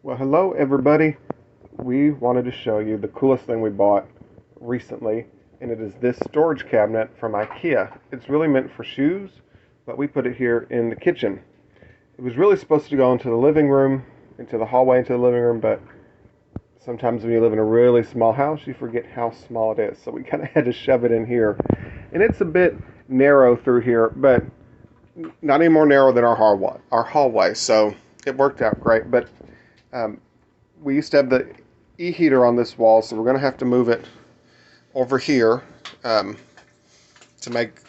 Well, hello everybody. We wanted to show you the coolest thing we bought recently, and it is this storage cabinet from Ikea. It's really meant for shoes, but we put it here in the kitchen. It was really supposed to go into the living room, into the hallway into the living room, but sometimes when you live in a really small house, you forget how small it is. So we kind of had to shove it in here. And it's a bit narrow through here, but not any more narrow than our hallway. So it worked out great. But we used to have the e-heater on this wall, so we're going to have to move it over here to make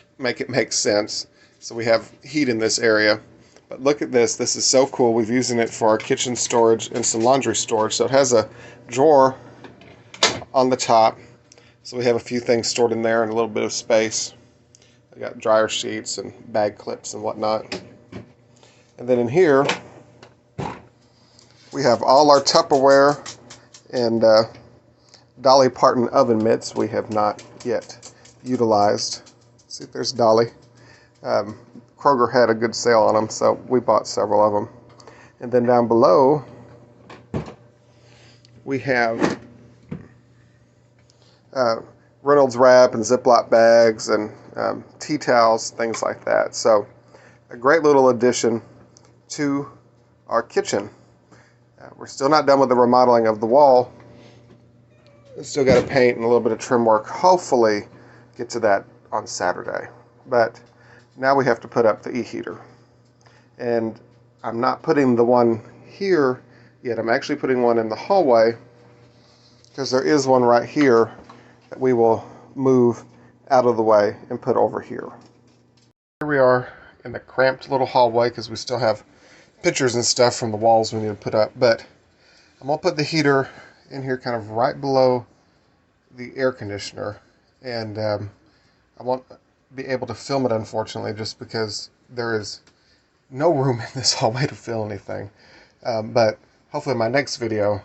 it make sense. So we have heat in this area. But look at this. This is so cool. We've using it for our kitchen storage and some laundry storage. So it has a drawer on the top. So we have a few things stored in there and a little bit of space. I got dryer sheets and bag clips and whatnot. And then in here, we have all our Tupperware and Dolly Parton oven mitts we have not yet utilized. See if there's Dolly. Kroger had a good sale on them, so we bought several of them. And then down below, we have Reynolds wrap and Ziploc bags and tea towels, things like that. So a great little addition to our kitchen. We're still not done with the remodeling of the wall. We've still got to paint and a little bit of trim work. Hopefully get to that on Saturday. But now we have to put up the e-heater. And I'm not putting the one here yet. I'm actually putting one in the hallway because there is one right here that we will move out of the way and put over here. Here we are in the cramped little hallway because we still have pictures and stuff from the walls we need to put up. But I'm going to put the heater in here kind of right below the air conditioner. And I won't be able to film it, unfortunately, just because there is no room in this hallway to film anything. But hopefully my next video,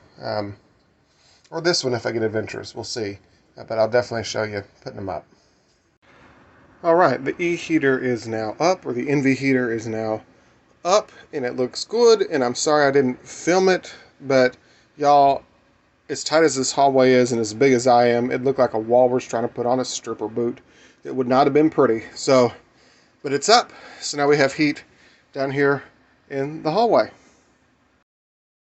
or this one if I get adventures, we'll see. But I'll definitely show you putting them up. Alright, the e-heater is now up, or the NV heater is now up, and it looks good. And I'm sorry I didn't film it, but y'all, as tight as this hallway is and as big as I am, it looked like a walrus trying to put on a stripper boot. It would not have been pretty. So, but it's up. So now we have heat down here in the hallway.